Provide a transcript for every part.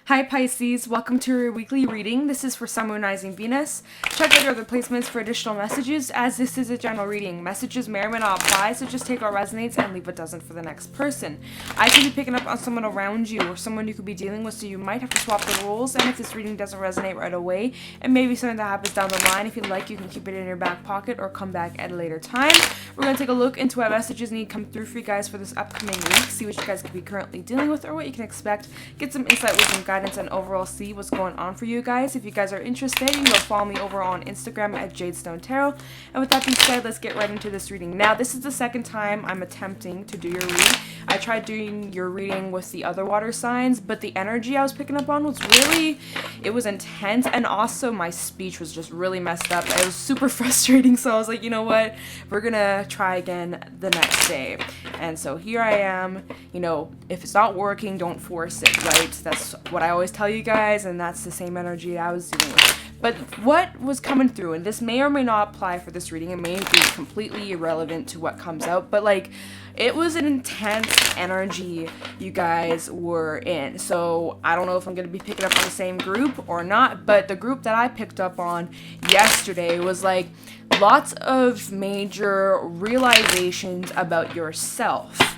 Hi Pisces, welcome to your weekly reading. This is for Sun, Moon, Rising, Venus. Check out your other placements for additional messages, as this is a general reading. Messages may or may not apply, so just take what resonates and leave what doesn't for the next person. I could be picking up on someone around you or someone you could be dealing with, so you might have to swap the roles, and if this reading doesn't resonate right away, it may be something that happens down the line. If you'd like, you can keep it in your back pocket or come back at a later time. We're going to take a look into what messages need to come through for you guys for this upcoming week, see what you guys could be currently dealing with or what you can expect, get some insight, wisdom, guidance, and overall see what's going on for you guys. If you guys are interested, you can go follow me over on Instagram at Jadestone Tarot. And with that being said, let's get right into this reading. Now, this is the second time I'm attempting to do your reading. I tried doing your reading with the other water signs, but the energy I was picking up on was it was intense, and also my speech was just really messed up. It was super frustrating, so I was like, you know what, we're gonna try again the next day. And so here I am. You know, if it's not working, don't force it, right? That's what I always tell you guys, and that's the same energy I was dealing with. But what was coming through, and this may or may not apply for this reading, it may be completely irrelevant to what comes out, but like, it was an intense energy you guys were in. So I don't know if I'm going to be picking up on the same group or not, but the group that I picked up on yesterday was like lots of major realizations about yourself,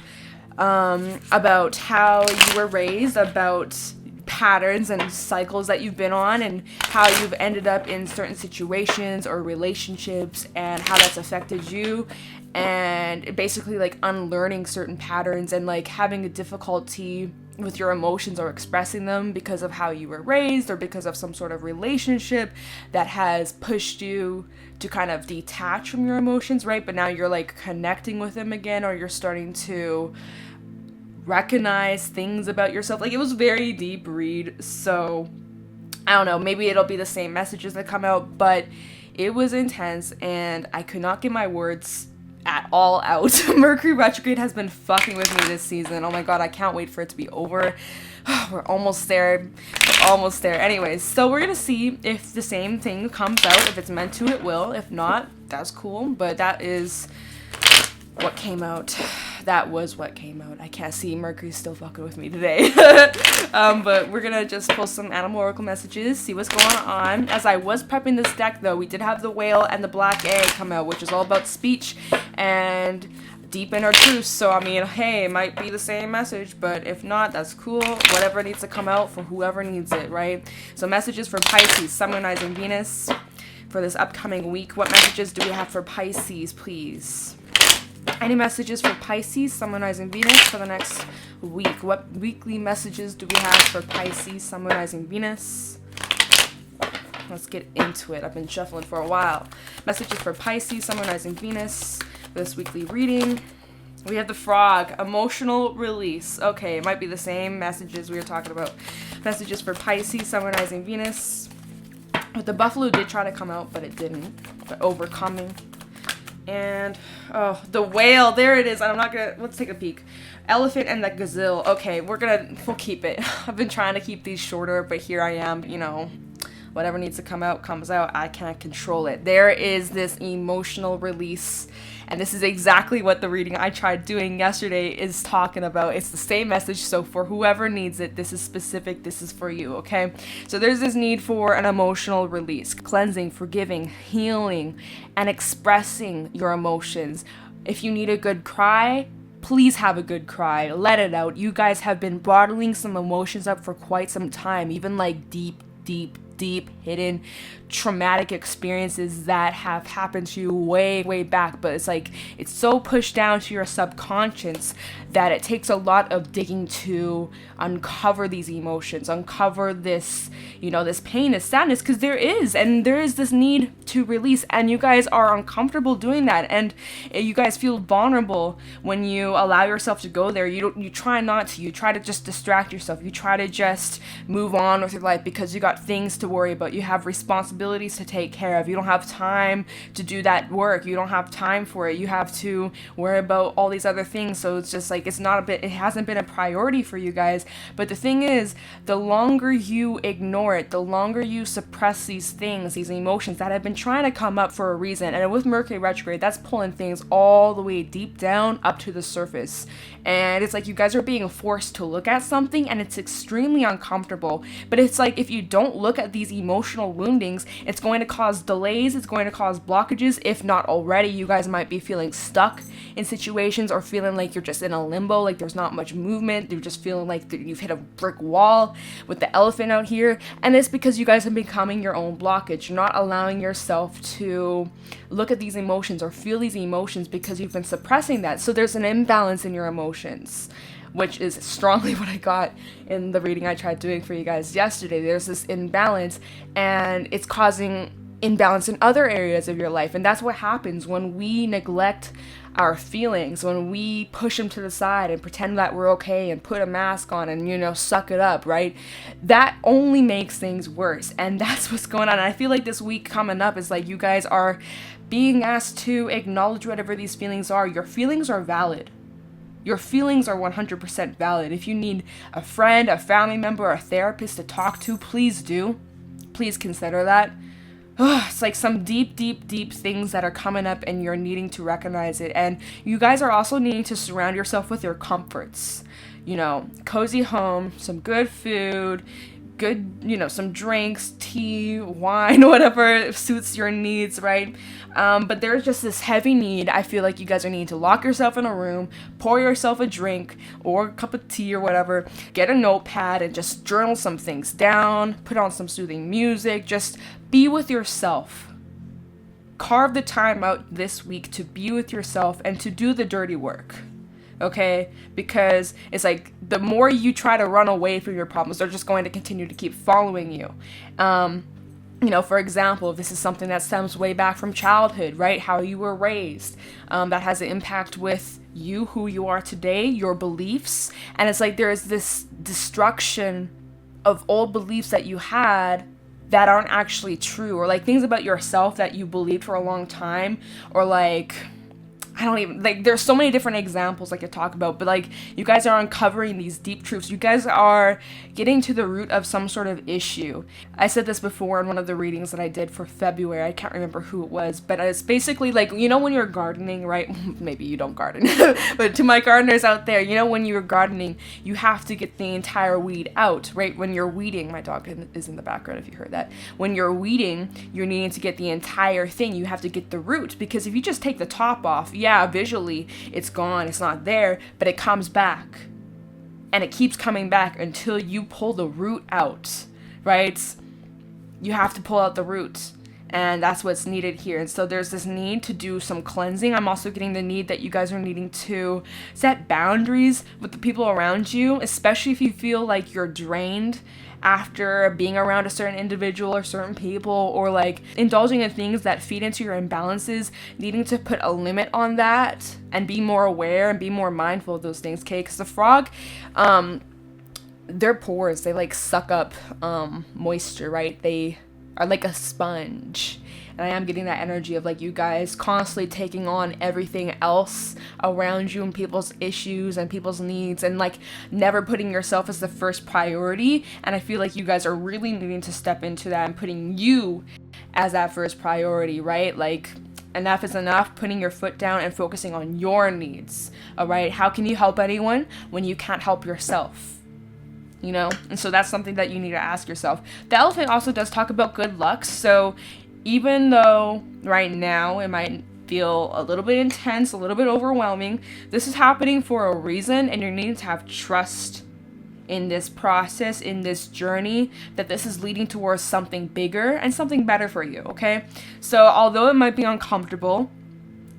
about how you were raised, about patterns and cycles that you've been on, and how you've ended up in certain situations or relationships and how that's affected you, and basically like unlearning certain patterns and like having a difficulty with your emotions or expressing them because of how you were raised or because of some sort of relationship that has pushed you to kind of detach from your emotions, right? But now you're like connecting with them again, or you're starting to recognize things about yourself. Like, it was very deep read, so I don't know, maybe it'll be the same messages that come out, but it was intense and I could not get my words at all out. Mercury retrograde has been fucking with me this season. Oh my god, I can't wait for it to be over. We're almost there. Anyways, so we're gonna see if the same thing comes out. If it's meant to, it will. If not, that's cool, but that is what came out. That was what came out. I can't see. Mercury's still fucking with me today. But we're gonna just pull some animal oracle messages, see what's going on. As I was prepping this deck, though, we did have the whale and the black egg come out, which is all about speech and deep inner truth. So, I mean, hey, it might be the same message, but if not, that's cool. Whatever needs to come out for whoever needs it, right? So, messages for Pisces, Sun, Moon, Rising, Venus for this upcoming week. What messages do we have for Pisces, please? Any messages for Pisces, Sun, Moon, Rising, Venus for the next week? What weekly messages do we have for Pisces, Sun, Moon, Rising, Venus? Let's get into it. I've been shuffling for a while. Messages for Pisces, Sun, Moon, Rising, Venus for this weekly reading. We have the frog, emotional release. Okay, it might be the same messages we were talking about. Messages for Pisces, Sun, Moon, Rising, Venus. But the buffalo did try to come out, but it didn't. But overcoming. And, oh, the whale, there it is. Let's take a peek. Elephant and the gazelle. Okay, we'll keep it. I've been trying to keep these shorter, but here I am, you know, whatever needs to come out, comes out. I can't control it. There is this emotional release, and this is exactly what the reading I tried doing yesterday is talking about. It's the same message, so for whoever needs it, this is specific, this is for you, okay? So there's this need for an emotional release, cleansing, forgiving, healing, and expressing your emotions. If you need a good cry, please have a good cry. Let it out. You guys have been bottling some emotions up for quite some time, even like deep hidden traumatic experiences that have happened to you way back, but it's like it's so pushed down to your subconscious that it takes a lot of digging to uncover these emotions, uncover this, you know, this pain, this sadness, because there is this need to release, and you guys are uncomfortable doing that, and you guys feel vulnerable when you allow yourself to go there. You try not to. You try to just distract yourself. You try to just move on with your life because you got things to worry about. You have responsibilities to take care of. You don't have time to do that work. You don't have time for it. You have to worry about all these other things. So it's just like, it hasn't been a priority for you guys. But the thing is, the longer you ignore it, the longer you suppress these things, these emotions that have been trying to come up for a reason. And with Mercury retrograde, that's pulling things all the way deep down up to the surface. And it's like you guys are being forced to look at something, and it's extremely uncomfortable. But it's like, if you don't look at these emotional woundings, it's going to cause delays, it's going to cause blockages. If not already, you guys might be feeling stuck in situations, or feeling like you're just in a limbo, like there's not much movement. You're just feeling like you've hit a brick wall with the elephant out here. And it's because you guys have been becoming your own blockage. You're not allowing yourself to look at these emotions or feel these emotions because you've been suppressing that. So there's an imbalance in your emotions, which is strongly what I got in the reading I tried doing for you guys yesterday. There's this imbalance, and it's causing imbalance in other areas of your life. And that's what happens when we neglect our feelings, when we push them to the side and pretend that we're okay and put a mask on and, suck it up, right? That only makes things worse. And that's what's going on. And I feel like this week coming up is like you guys are being asked to acknowledge whatever these feelings are. Your feelings are valid. Your feelings are 100% valid. If you need a friend, a family member, or a therapist to talk to, please do. Please consider that. It's like some deep things that are coming up, and you're needing to recognize it. And you guys are also needing to surround yourself with your comforts. Cozy home, some good food, some drinks, tea, wine, whatever suits your needs, right? But there's just this heavy need. I feel like you guys are needing to lock yourself in a room, pour yourself a drink or a cup of tea or whatever, get a notepad and just journal some things down, put on some soothing music, just be with yourself. Carve the time out this week to be with yourself and to do the dirty work. Okay? Because it's like the more you try to run away from your problems, they're just going to continue to keep following you. For example, if this is something that stems way back from childhood, right? How you were raised, that has an impact with you, who you are today, your beliefs. And it's like there is this destruction of old beliefs that you had that aren't actually true, or like things about yourself that you believed for a long time, or like, there's so many different examples I could talk about, but like you guys are uncovering these deep truths. You guys are getting to the root of some sort of issue. I said this before in one of the readings that I did for February. I can't remember who it was, but it's basically like, when you're gardening, right? Maybe you don't garden, but to my gardeners out there, when you're gardening, you have to get the entire weed out, right? When you're weeding, my dog is in the background if you heard that. When you're weeding, you're needing to get the entire thing. You have to get the root, because if you just take the top off, visually it's gone, it's not there, but it comes back, and it keeps coming back until you pull the root out, right? You have to pull out the root, and that's what's needed here. And so there's this need to do some cleansing. I'm also getting the need that you guys are needing to set boundaries with the people around you, especially if you feel like you're drained after being around a certain individual or certain people, or like indulging in things that feed into your imbalances, needing to put a limit on that and be more aware and be more mindful of those things, okay? Because the frog, their pores, they like suck up moisture, right? They are like a sponge. And I am getting that energy of like you guys constantly taking on everything else around you and people's issues and people's needs, and like never putting yourself as the first priority. And I feel like you guys are really needing to step into that and putting you as that first priority, right? Like, enough is enough, putting your foot down and focusing on your needs, all right? How can you help anyone when you can't help yourself? And so that's something that you need to ask yourself. The elephant also does talk about good luck. So even though right now it might feel a little bit intense, a little bit overwhelming, this is happening for a reason, and you're needing to have trust in this process, in this journey, that this is leading towards something bigger and something better for you, okay? So although it might be uncomfortable,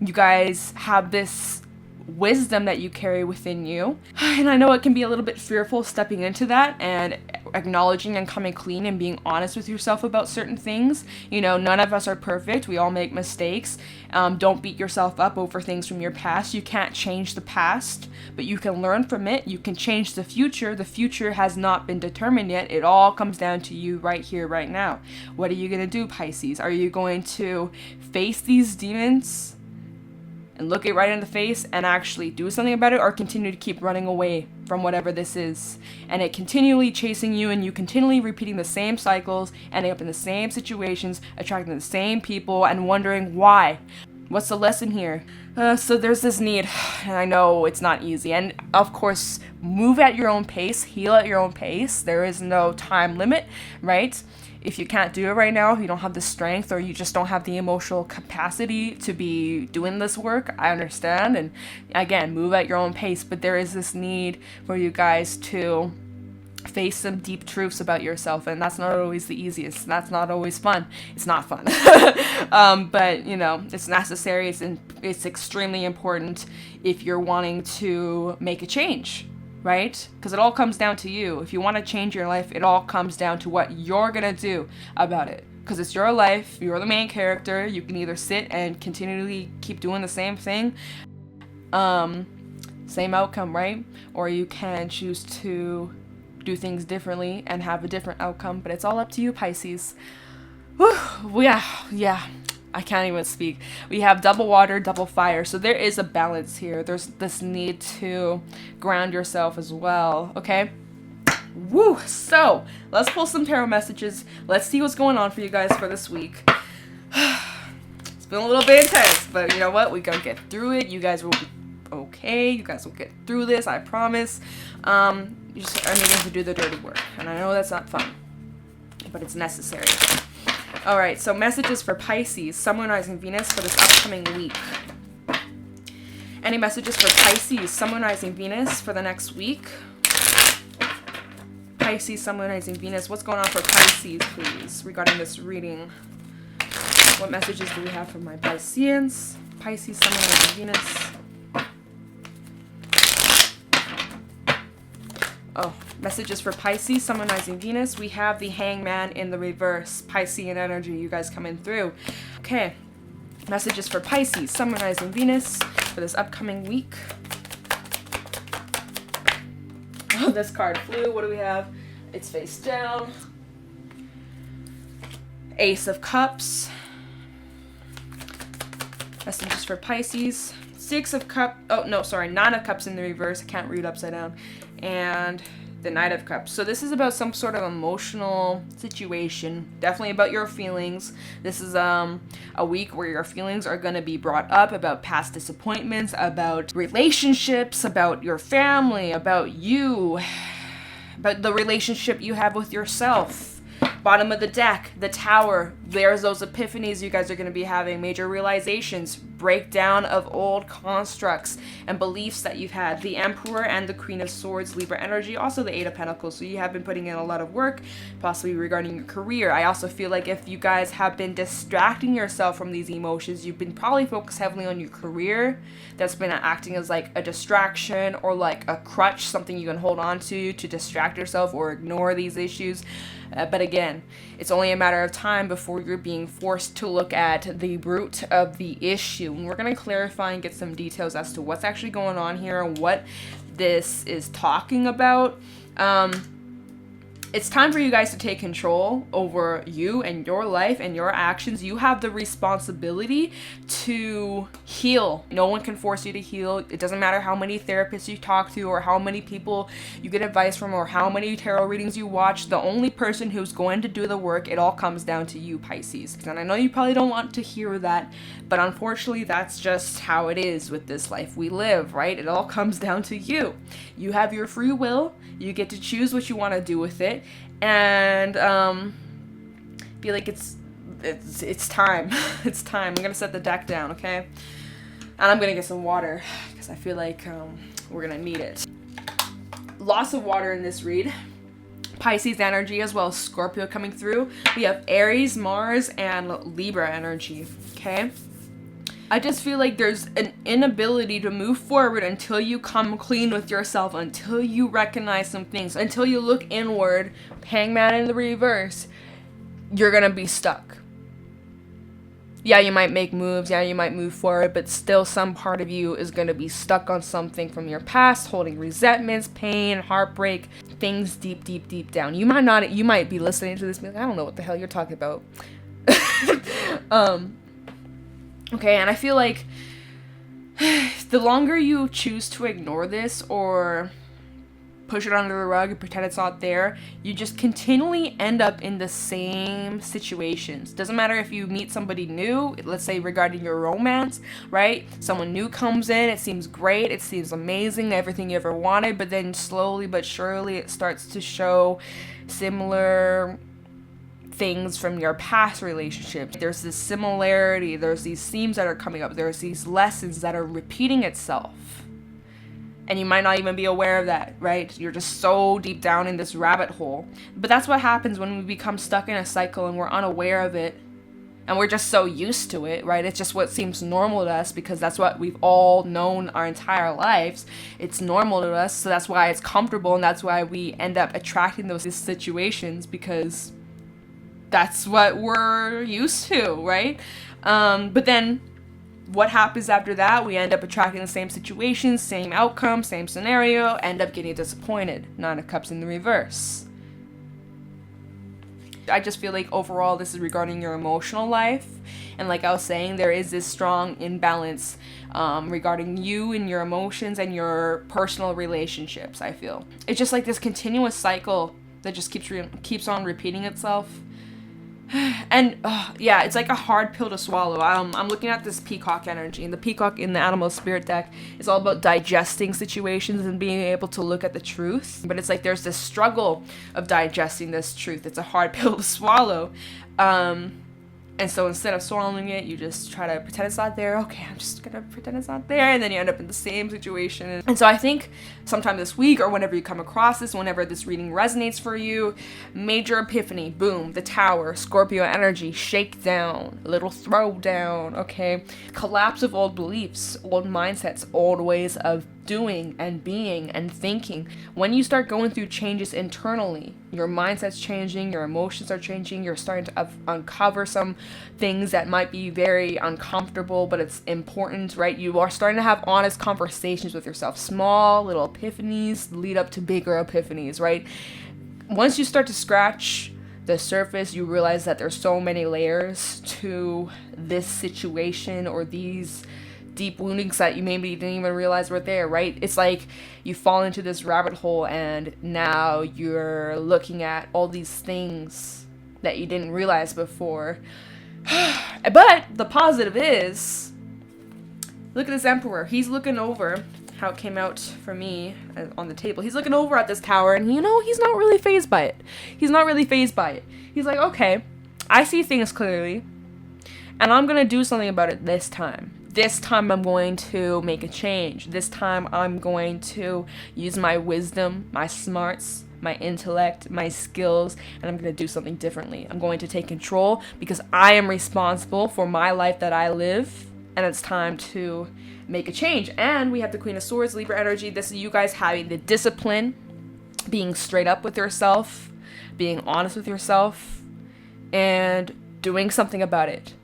you guys have this wisdom that you carry within you, and I know it can be a little bit fearful stepping into that, and acknowledging and coming clean and being honest with yourself about certain things. You know, none of us are perfect. We all make mistakes. Don't beat yourself up over things from your past. You can't change the past, but you can learn from it. You can change the future. The future has not been determined yet. It all comes down to you right here, right now. What are you going to do, Pisces? Are you going to face these demons and look it right in the face and actually do something about it, or continue to keep running away from whatever this is, and it continually chasing you, and you continually repeating the same cycles, ending up in the same situations, attracting the same people, and wondering why? What's the lesson here? So there's this need, and I know it's not easy, and of course, move at your own pace, heal at your own pace. There is no time limit, right? If you can't do it right now, if you don't have the strength, or you just don't have the emotional capacity to be doing this work, I understand. And again, move at your own pace. But there is this need for you guys to face some deep truths about yourself. And that's not always the easiest. That's not always fun. It's not fun. But, you know, it's necessary. It's extremely important if you're wanting to make a change. Right? Because it all comes down to you. If you want to change your life, it all comes down to what you're going to do about it. Because it's your life. You're the main character. You can either sit and continually keep doing the same thing. Same outcome, right? Or you can choose to do things differently and have a different outcome. But it's all up to you, Pisces. Whew, yeah. I can't even speak. We have double water, double fire. So there is a balance here. There's this need to ground yourself as well. Okay? Woo! So, let's pull some tarot messages. Let's see what's going on for you guys for this week. It's been a little bit intense, but you know what? We're gonna get through it. You guys will be okay. You guys will get through this, I promise. You just are needing to do the dirty work. And I know that's not fun, but it's necessary. Alright, so messages for Pisces, Sun, Moon, Rising, Venus for this upcoming week. Any messages for Pisces, Sun, Moon, Rising, Venus for the next week? Pisces, Sun, Moon, Rising, Venus. What's going on for Pisces, please, regarding this reading? What messages do we have for my Pisceans? Pisces, Sun, Moon, Rising, Venus. Oh, messages for Pisces, Sun, Moon, Rising, Venus. We have the Hangman in the reverse. Piscean energy, you guys coming through. Okay, messages for Pisces, Sun, Moon, Rising, Venus for this upcoming week. Oh, this card flew. What do we have? It's face down. Ace of Cups. Messages for Pisces. Nine of Cups in the reverse. I can't read upside down. And the Knight of Cups. So this is about some sort of emotional situation. Definitely about your feelings. This is a week where your feelings are going to be brought up about past disappointments, about relationships, about your family, about you, about the relationship you have with yourself. Bottom of the deck, the Tower. There's those epiphanies you guys are going to be having, major realizations, breakdown of old constructs and beliefs that you've had. The Emperor and the Queen of Swords, Libra energy, also the Eight of Pentacles. So you have been putting in a lot of work, possibly regarding your career. I also feel like if you guys have been distracting yourself from these emotions, you've been probably focused heavily on your career. That's been acting as like a distraction or like a crutch, something you can hold on to distract yourself or ignore these issues. But again, it's only a matter of time before you're being forced to look at the root of the issue. And we're going to clarify and get some details as to what's actually going on here and what this is talking about. It's time for you guys to take control over you and your life and your actions. You have the responsibility to heal. No one can force you to heal. It doesn't matter how many therapists you talk to or how many people you get advice from or how many tarot readings you watch. The only person who's going to do the work, it all comes down to you, Pisces. And I know you probably don't want to hear that, but unfortunately that's just how it is with this life we live, right? It all comes down to you. You have your free will. You get to choose what you want to do with it. And feel like it's time. It's time. I'm gonna set the deck down, okay? And I'm gonna get some water because I feel like we're gonna need it. Lots of water in this read. Pisces energy as well as Scorpio coming through. We have Aries, Mars, and Libra energy. Okay. I just feel like there's an inability to move forward until you come clean with yourself, until you recognize some things, until you look inward. Hangman in the reverse, you're gonna be stuck. Yeah, you might make moves, yeah, you might move forward, but still some part of you is gonna be stuck on something from your past, holding resentments, pain, heartbreak, things deep, deep, deep down. You might be listening to this and be like, I don't know what the hell you're talking about. Okay, and I feel like the longer you choose to ignore this or push it under the rug and pretend it's not there, you just continually end up in the same situations. Doesn't matter if you meet somebody new, let's say regarding your romance, right? Someone new comes in, it seems great, it seems amazing, everything you ever wanted, but then slowly but surely it starts to show similar things from your past relationship. There's this similarity, there's these themes that are coming up, there's these lessons that are repeating itself. And you might not even be aware of that, right? You're just so deep down in this rabbit hole. But that's what happens when we become stuck in a cycle and we're unaware of it. And we're just so used to it, right? It's just what seems normal to us because that's what we've all known our entire lives. It's normal to us, so that's why it's comfortable, and that's why we end up attracting those situations, because that's what we're used to, right? But then what happens after that? We end up attracting the same situations, same outcome, same scenario, end up getting disappointed. Nine of Cups in the reverse. I just feel like overall this is regarding your emotional life. And like I was saying, there is this strong imbalance regarding you and your emotions and your personal relationships, I feel. It's just like this continuous cycle that just keeps on repeating itself. And yeah, it's like a hard pill to swallow. I'm looking at this peacock energy, and the peacock in the animal spirit deck is all about digesting situations and being able to look at the truth. But it's like there's this struggle of digesting this truth. It's a hard pill to swallow. And so instead of swallowing it, you just try to pretend it's not there. Okay, I'm just gonna pretend it's not there. And then you end up in the same situation. And so I think sometime this week, or whenever you come across this, whenever this reading resonates for you, major epiphany, boom, the Tower, Scorpio energy, shakedown, little throwdown, okay? Collapse of old beliefs, old mindsets, old ways of doing and being and thinking. When you start going through changes internally, your mindset's changing, your emotions are changing, you're starting to uncover some things that might be very uncomfortable, but it's important, right? You are starting to have honest conversations with yourself. Small little epiphanies lead up to bigger epiphanies, right? Once you start to scratch the surface, you realize that there's so many layers to this situation or these deep woundings that you maybe didn't even realize were there, right? It's like you fall into this rabbit hole and now you're looking at all these things that you didn't realize before. But the positive is, look at this Emperor. He's looking over how it came out for me on the table. He's looking over at this tower and, he's not really fazed by it. He's like, okay, I see things clearly and I'm going to do something about it this time. This time I'm going to make a change. This time I'm going to use my wisdom, my smarts, my intellect, my skills, and I'm going to do something differently. I'm going to take control because I am responsible for my life that I live, and it's time to make a change. And we have the Queen of Swords, Libra energy. This is you guys having the discipline, being straight up with yourself, being honest with yourself, and doing something about it.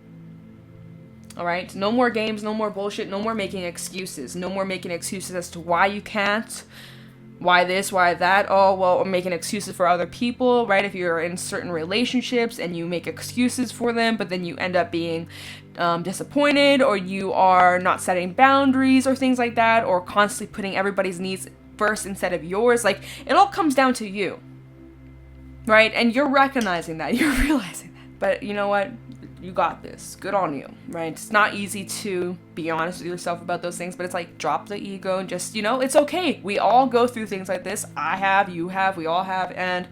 All right, no more games, no more bullshit, no more making excuses. No more making excuses as to why you can't, why this, why that. Oh, well, I'm making excuses for other people, right? If you're in certain relationships and you make excuses for them, but then you end up being disappointed, or you are not setting boundaries or things like that, or constantly putting everybody's needs first instead of yours. Like, it all comes down to you, right? And you're recognizing that, you're realizing that. But you know what? You got this. Good on you, right? It's not easy to be honest with yourself about those things, but it's like drop the ego and just, it's okay. We all go through things like this. I have, you have, we all have. And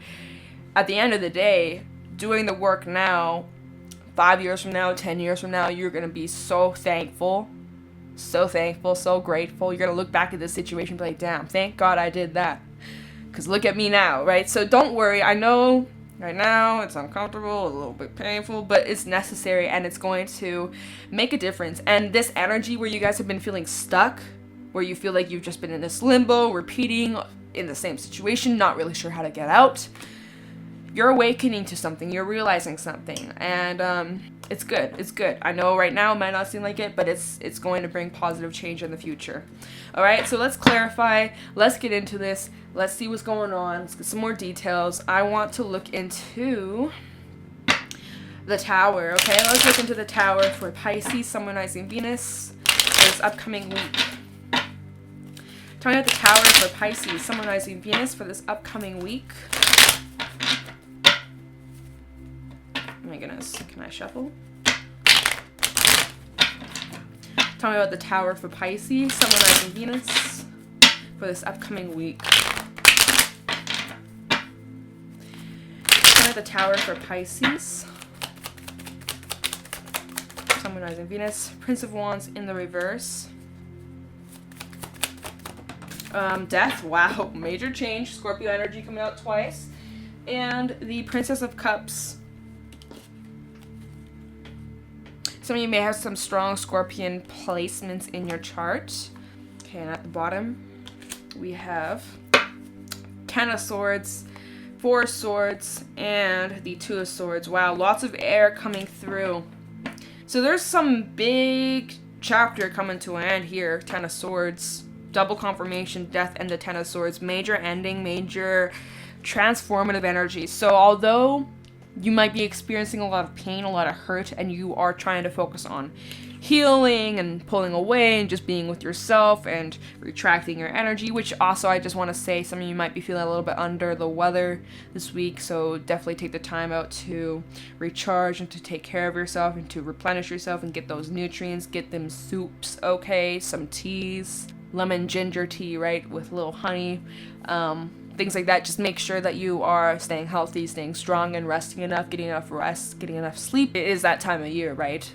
at the end of the day, doing the work now, 5 years from now, 10 years from now, you're going to be so thankful, so grateful. You're going to look back at this situation and be like, damn, thank God I did that. Because look at me now, right? So don't worry. I know Right now, it's uncomfortable, a little bit painful, but it's necessary and it's going to make a difference. And this energy where you guys have been feeling stuck, where you feel like you've just been in this limbo, repeating in the same situation, not really sure how to get out, you're awakening to something, you're realizing something, and it's good. It's good. I know right now it might not seem like it, but it's going to bring positive change in the future. All right, so let's clarify. Let's get into this. Let's see what's going on. Let's get some more details. I want to look into the Tower. Okay, let's look into the Tower for Pisces, Sun, Moon, Rising, Venus for this upcoming week. Tell me about the Tower for Pisces, Sun, Moon, Rising, Venus for this upcoming week. Oh my goodness, can I shuffle? Tell me about the Tower for Pisces, Sun, Moon, Rising, Venus for this upcoming week. Tell me about the Tower for Pisces, Sun, Moon, Rising, Venus. Prince of Wands in the reverse. Death, wow, major change. Scorpio energy coming out twice. And the Princess of Cups. Some of you may have some strong Scorpion placements in your chart. Okay, and at the bottom, we have 10 of Swords, 4 of Swords, and the 2 of Swords. Wow, lots of air coming through. So there's some big chapter coming to an end here. 10 of Swords, double confirmation, death, and the 10 of Swords. Major ending, major transformative energy. So although you might be experiencing a lot of pain, a lot of hurt, and you are trying to focus on healing and pulling away and just being with yourself and retracting your energy, which also I just want to say some of you might be feeling a little bit under the weather this week, so definitely take the time out to recharge and to take care of yourself and to replenish yourself and get those nutrients, get them soups, okay, some teas, lemon ginger tea, right, with a little honey, things like that. Just make sure that you are staying healthy, staying strong, and resting enough, getting enough rest, getting enough sleep. It is that time of year, right?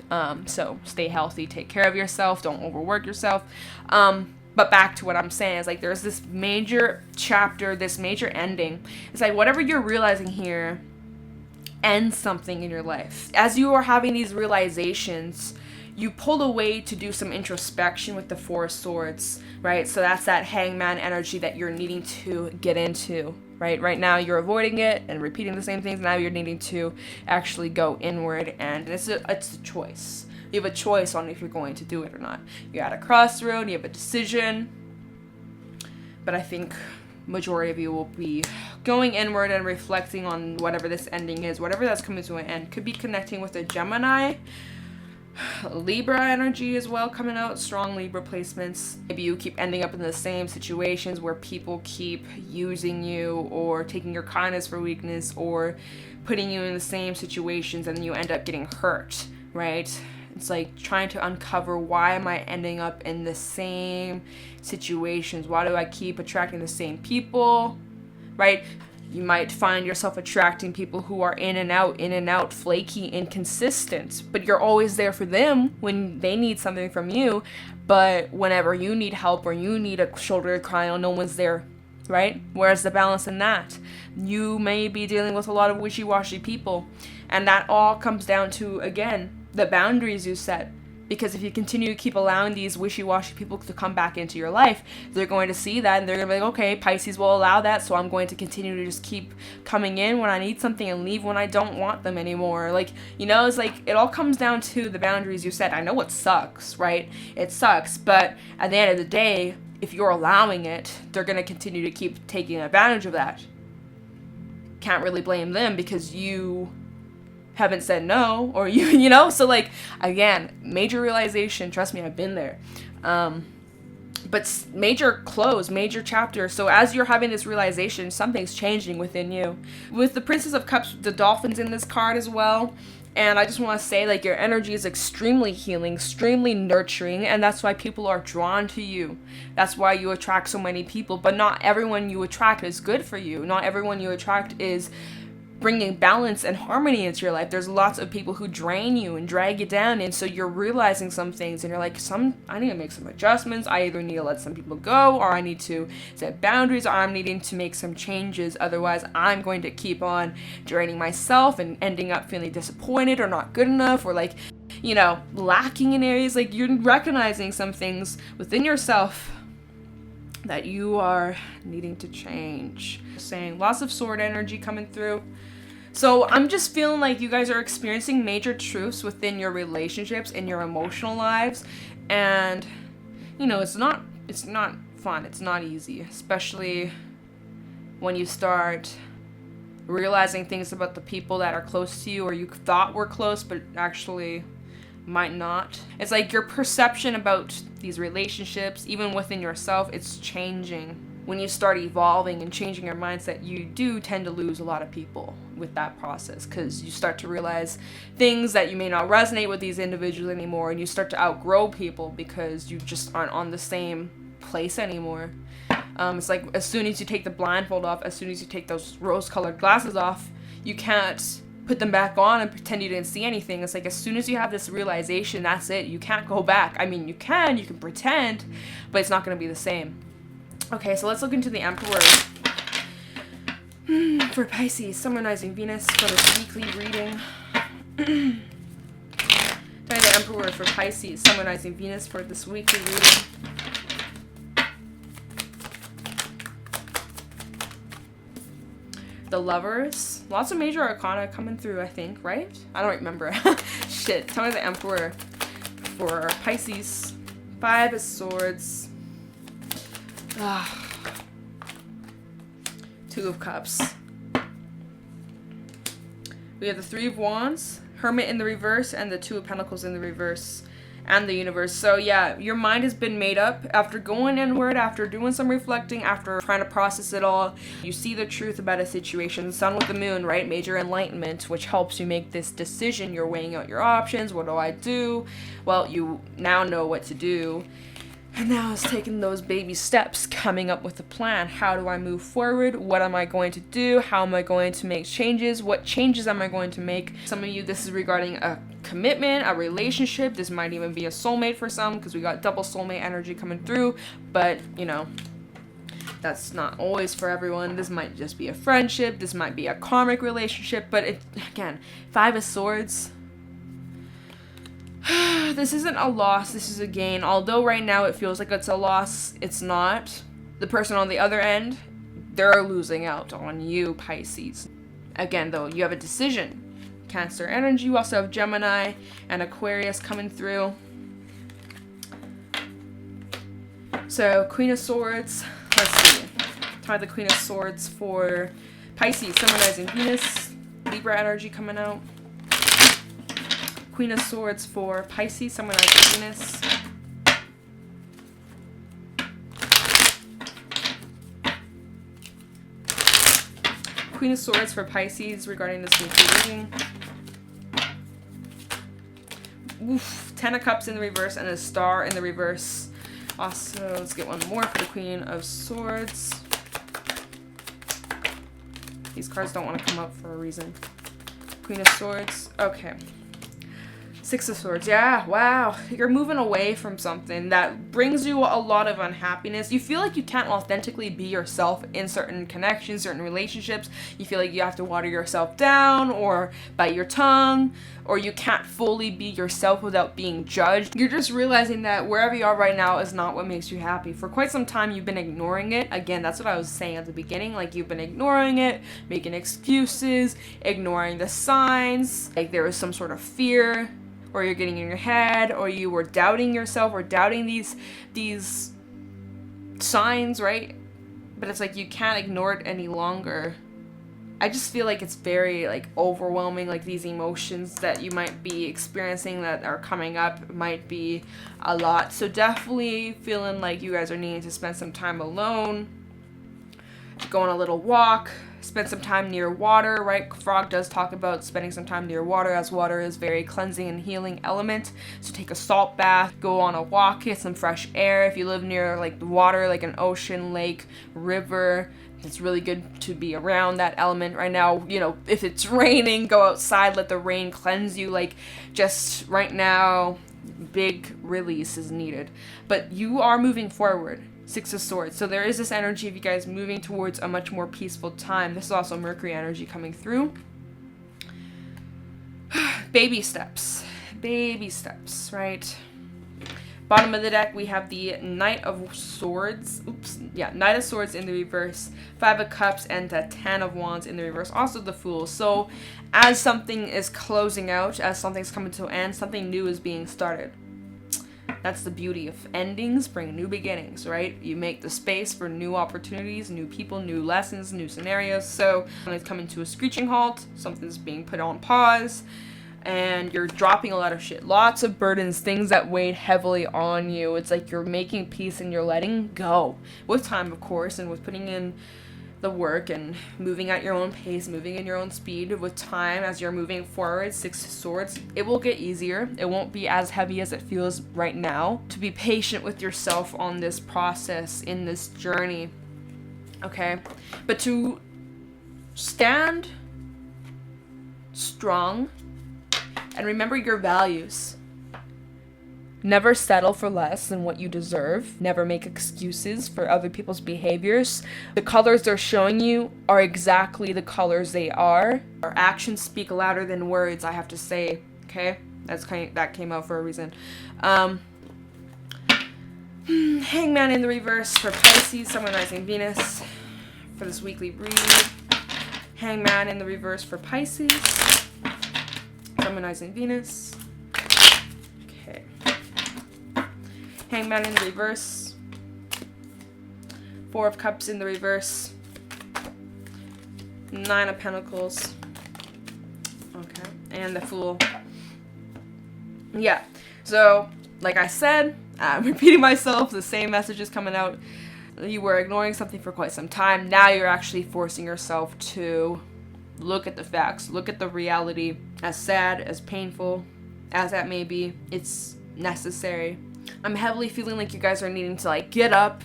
So stay healthy, take care of yourself, don't overwork yourself. But back to what I'm saying is like there's this major chapter, this major ending. It's like whatever you're realizing here ends something in your life. As you are having these realizations, you pull away to do some introspection with the 4 of Swords, right? So that's that hangman energy that you're needing to get into, right? Right now you're avoiding it and repeating the same things. Now you're needing to actually go inward, and it's a choice. You have a choice on if you're going to do it or not. You're at a crossroad, you have a decision, but I think majority of you will be going inward and reflecting on whatever this ending is, whatever that's coming to an end. Could be connecting with a Gemini, Libra energy as well coming out, strong Libra placements. Maybe you keep ending up in the same situations where people keep using you or taking your kindness for weakness or putting you in the same situations and then you end up getting hurt, right? It's like trying to uncover, why am I ending up in the same situations? Why do I keep attracting the same people, right? You might find yourself attracting people who are in and out, flaky, inconsistent, but you're always there for them when they need something from you. But whenever you need help or you need a shoulder to cry on, no one's there, right? Where's the balance in that? You may be dealing with a lot of wishy-washy people, and that all comes down to, again, the boundaries you set. Because if you continue to keep allowing these wishy-washy people to come back into your life, they're going to see that and they're going to be like, okay, Pisces will allow that, so I'm going to continue to just keep coming in when I need something and leave when I don't want them anymore. Like, you know, it's like, it all comes down to the boundaries you set. I know it sucks, right? It sucks, but at the end of the day, if you're allowing it, they're going to continue to keep taking advantage of that. Can't really blame them because you haven't said no, or you know, so like, again, major realization, trust me, I've been there, but major close, major chapter. So as you're having this realization, something's changing within you. With the Princess of Cups, the Dolphins in this card as well, and I just want to say, like, your energy is extremely healing, extremely nurturing, and that's why people are drawn to you. That's why you attract so many people, but not everyone you attract is good for you. Not everyone you attract is bringing balance and harmony into your life. There's lots of people who drain you and drag you down, and so you're realizing some things and you're like, I need to make some adjustments. I either need to let some people go, or I need to set boundaries, or I'm needing to make some changes. Otherwise, I'm going to keep on draining myself and ending up feeling disappointed or not good enough, or like, you know, lacking in areas. Like, you're recognizing some things within yourself that you are needing to change. Saying lots of sword energy coming through. So I'm just feeling like you guys are experiencing major truths within your relationships and your emotional lives, and you know, it's not fun, it's not easy, especially when you start realizing things about the people that are close to you, or you thought were close but actually might not. It's like your perception about these relationships, even within yourself, it's changing. When you start evolving and changing your mindset, you do tend to lose a lot of people with that process, because you start to realize things that you may not resonate with these individuals anymore, and you start to outgrow people because you just aren't on the same place anymore. It's like as soon as you take the blindfold off, as soon as you take those rose-colored glasses off, you can't put them back on and pretend you didn't see anything. It's like as soon as you have this realization, that's it. You can't go back. I mean, you can pretend, but it's not going to be the same. Okay, so let's look into the Emperor for Pisces, Summonizing Venus for this weekly reading. The Emperor for Pisces, Summonizing Venus for this weekly reading. The Lovers. Lots of major arcana coming through, I think, right? I don't remember. Shit. Tell me the Emperor for Pisces. 5 of Swords. 2 of Cups. We have the 3 of Wands, Hermit in the reverse, and the 2 of Pentacles in the reverse, and the Universe. So yeah, your mind has been made up after going inward, after doing some reflecting, after trying to process it all. You see the truth about a situation. Sun with the Moon, right? Major enlightenment, which helps you make this decision. You're weighing out your options. What do I do? Well, you now know what to do. And now it's taking those baby steps, coming up with a plan. How do I move forward? What am I going to do? How am I going to make changes? What changes am I going to make? Some of you, this is regarding a commitment, a relationship. This might even be a soulmate for some, because we got double soulmate energy coming through. But, you know, that's not always for everyone. This might just be a friendship. This might be a karmic relationship. But, again, 5 of Swords. This isn't a loss, this is a gain. Although right now it feels like it's a loss, it's not. The person on the other end, they're losing out on you, Pisces. Again, though, you have a decision. Cancer energy. You also have Gemini and Aquarius coming through. So, Queen of Swords. Let's see. Try the Queen of Swords for Pisces, Summonizing Venus. Libra energy coming out. Queen of Swords for Pisces, Summonizing Venus. Queen of Swords for Pisces regarding this weekly reading. Oof, 10 of Cups in the reverse and a Star in the reverse. Also, let's get one more for the Queen of Swords. These cards don't want to come up for a reason. Queen of Swords. Okay. 6 of Swords. Yeah, wow. You're moving away from something that brings you a lot of unhappiness. You feel like you can't authentically be yourself in certain connections, certain relationships. You feel like you have to water yourself down or bite your tongue, or you can't fully be yourself without being judged. You're just realizing that wherever you are right now is not what makes you happy. For quite some time, you've been ignoring it. Again, that's what I was saying at the beginning. Like, you've been ignoring it, making excuses, ignoring the signs. Like, there was some sort of fear, or you're getting in your head, or you were doubting yourself, or doubting these signs, right? But it's like you can't ignore it any longer. I just feel like it's very, like, overwhelming. Like, these emotions that you might be experiencing that are coming up might be a lot. So definitely feeling like you guys are needing to spend some time alone, go on a little walk, Spend some time near water, right? Frog does talk about spending some time near water, as water is very cleansing and healing element. So take a salt bath, go on a walk, get some fresh air. If you live near like the water, like an ocean, lake, river, it's really good to be around that element right now. You know, if it's raining, go outside, let the rain cleanse you. Like, just right now, big release is needed. But you are moving forward. Six of Swords. So there is this energy of you guys moving towards a much more peaceful time. This is also Mercury energy coming through. Baby steps. Baby steps, right? Bottom of the deck, we have the Knight of Swords. Knight of Swords in the reverse. Five of Cups and the Ten of Wands in the reverse. Also the Fool. So as something is closing out, as something's coming to an end, something new is being started. That's the beauty of endings bring new beginnings, right? You make the space for new opportunities, new people, new lessons, new scenarios. So when it's coming to a screeching halt, something's being put on pause, and you're dropping a lot of shit. Lots of burdens, things that weighed heavily on you. It's like you're making peace and you're letting go. With time, of course, and with putting in the work and moving at your own pace, moving in your own speed. With time, as you're moving forward, Six of Swords, it will get easier. It won't be as heavy as it feels right now. To be patient with yourself on this process, in this journey, okay? But to stand strong and remember your values. Never settle for less than what you deserve. Never make excuses for other people's behaviors. The colors they're showing you are exactly the colors they are. Our actions speak louder than words, I have to say. Okay? That came out for a reason. Hangman in the reverse for Pisces, Summonizing Venus for this weekly read. Hangman in the reverse for Pisces, Summonizing Venus. Okay. Hangman in the reverse. Four of Cups in the reverse. Nine of Pentacles. Okay. And the Fool. Yeah. So, like I said, I'm repeating myself. The same message is coming out. You were ignoring something for quite some time. Now you're actually forcing yourself to look at the facts. Look at the reality. As sad, as painful as that may be, it's necessary. I'm heavily feeling like you guys are needing to like get up,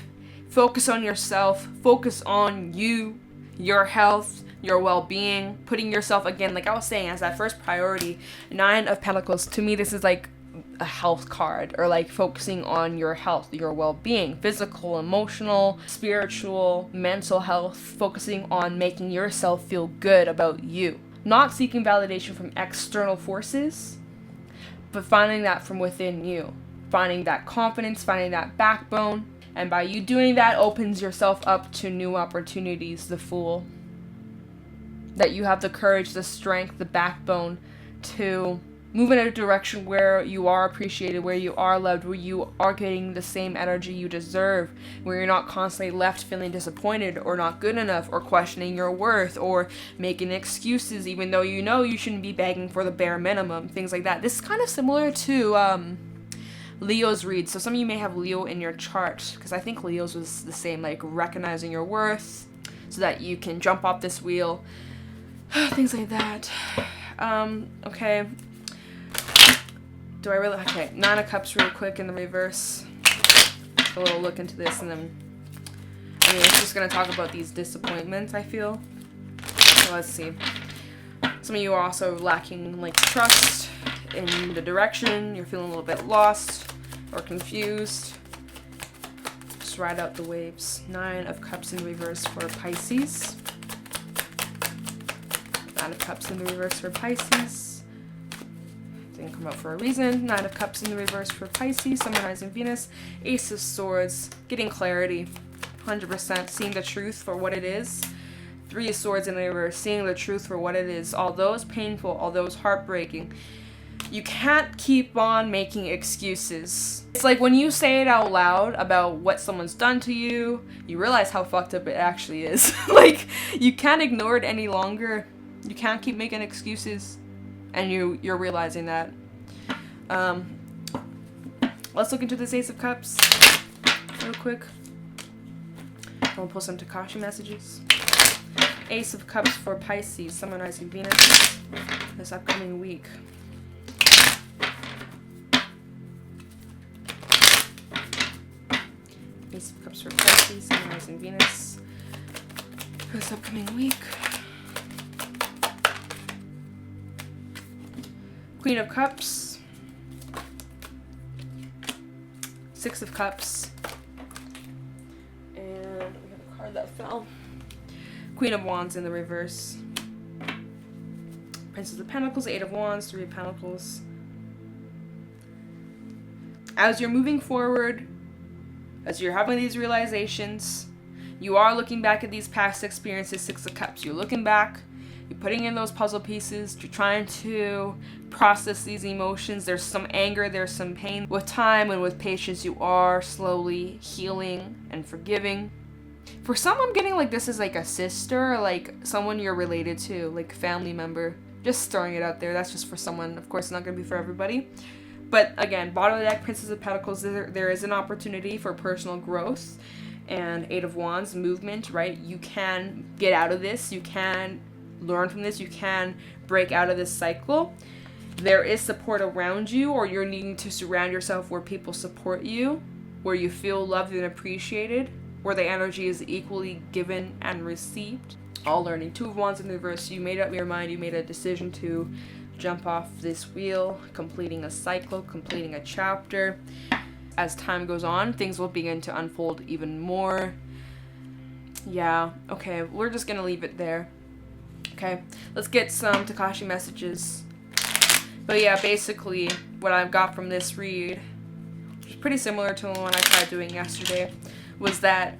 focus on yourself, focus on you, your health, your well-being, putting yourself, again, like I was saying, as that first priority. Nine of Pentacles, to me, this is like a health card, or like focusing on your health, your well-being, physical, emotional, spiritual, mental health, focusing on making yourself feel good about you. Not seeking validation from external forces, but finding that from within you. Finding that confidence, finding that backbone, and by you doing that opens yourself up to new opportunities, the Fool. That you have the courage, the strength, the backbone to move in a direction where you are appreciated, where you are loved, where you are getting the same energy you deserve, where you're not constantly left feeling disappointed or not good enough or questioning your worth or making excuses even though you know you shouldn't be begging for the bare minimum, things like that. This is kind of similar to Leo's read. So some of you may have Leo in your chart, because I think Leo's was the same, like recognizing your worth so that you can jump off this wheel, things like that. Okay. Do I really? Okay, Nine of Cups real quick in the reverse. A little look into this, and then, I mean, it's just going to talk about these disappointments, I feel. So let's see. Some of you are also lacking, like, trust in the direction. You're feeling a little bit lost or confused. Just ride out the waves. Nine of Cups in reverse for Pisces. Nine of Cups in the reverse for Pisces. Didn't come out for a reason. Nine of Cups in the reverse for Pisces, Summonizing Venus. Ace of Swords, getting clarity, 100%, seeing the truth for what it is. Three of Swords in the reverse, seeing the truth for what it is. Although it's painful, although it's heartbreaking, you can't keep on making excuses. It's like when you say it out loud about what someone's done to you, you realize how fucked up it actually is. Like, you can't ignore it any longer. You can't keep making excuses. And you're realizing that. Let's look into this Ace of Cups real quick. We'll pull some Tikashi messages. Ace of Cups for Pisces, Sun, Rising, Venus this upcoming week. Ace of Cups for Pisces, Sun, Rising, Venus this upcoming week. Queen of Cups. Six of Cups. And we have a card that fell. Queen of Wands in the reverse. Princess of Pentacles, Eight of Wands, Three of Pentacles. As you're moving forward, as you're having these realizations, you are looking back at these past experiences, Six of Cups. You're looking back, you're putting in those puzzle pieces, you're trying to process these emotions. There's some anger, there's some pain. With time and with patience, you are slowly healing and forgiving. For some, I'm getting like this is like a sister, like someone you're related to, like a family member. Just throwing it out there. That's just for someone. Of course, it's not going to be for everybody. But again, bottom of the deck, Princess of Pentacles, there is an opportunity for personal growth. And Eight of Wands, movement, right? You can get out of this. You can learn from this. You can break out of this cycle. There is support around you, or you're needing to surround yourself where people support you, where you feel loved and appreciated, where the energy is equally given and received. All learning. Two of Wands in the reverse. You made up your mind. You made a decision to jump off this wheel, completing a cycle, completing a chapter. As time goes on, things will begin to unfold even more. Yeah, okay, we're just gonna leave it there. Okay, let's get some Tikashi messages. But yeah, basically, what I've got from this read, which is pretty similar to the one I tried doing yesterday, was that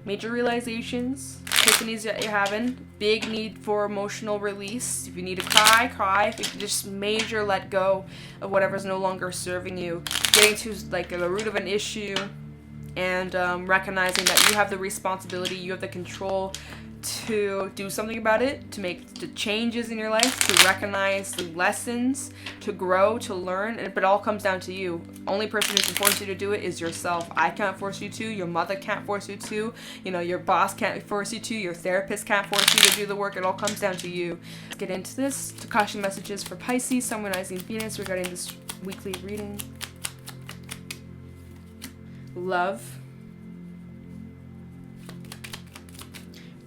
major realizations, epiphanies that you're having, big need for emotional release. If you need to cry, cry. If you can just major let go of whatever's no longer serving you. Getting to like the root of an issue and recognizing that you have the responsibility, you have the control to do something about it, to make the changes in your life, to recognize the lessons, to grow, to learn, but it all comes down to you. Only person who can force you to do it is yourself. I can't force you to, your mother can't force you to, your boss can't force you to, your therapist can't force you to do the work. It all comes down to you. Let's get into this. Tikashi messages for Pisces, Sun, Rising, Venus regarding this weekly reading. Love.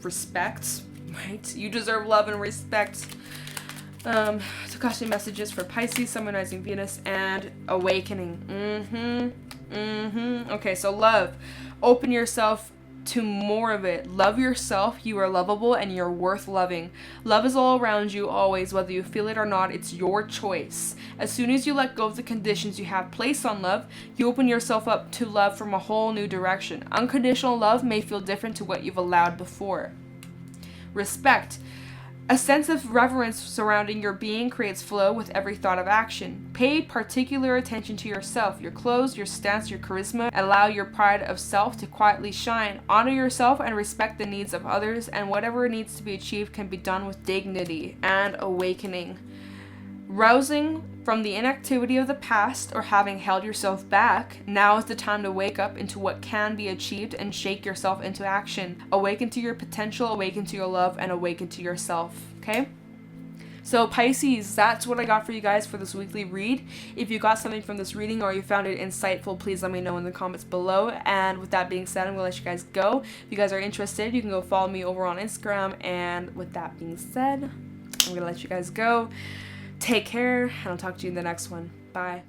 Respect, right? You deserve love and respect. Tikashi messages for Pisces, Sun, Rising, Venus, and awakening. Okay, so love. Open yourself to more of it. Love yourself. You are lovable and you're worth loving. Love is all around you always, whether you feel it or not. It's your choice. As soon as you let go of the conditions you have placed on love, you open yourself up to love from a whole new direction. Unconditional love may feel different to what you've allowed before. Respect. A sense of reverence surrounding your being creates flow with every thought of action. Pay particular attention to yourself, your clothes, your stance, your charisma. Allow your pride of self to quietly shine. Honor yourself and respect the needs of others, and whatever needs to be achieved can be done with dignity. And awakening. Rousing from the inactivity of the past or having held yourself back, now is the time to wake up into what can be achieved and shake yourself into action. Awaken to your potential, awaken to your love, and awaken to yourself, okay? So Pisces, that's what I got for you guys for this weekly read. If you got something from this reading or you found it insightful, please let me know in the comments below. And with that being said, I'm going to let you guys go. If you guys are interested, you can go follow me over on Instagram. And with that being said, I'm going to let you guys go. Take care, and I'll talk to you in the next one. Bye.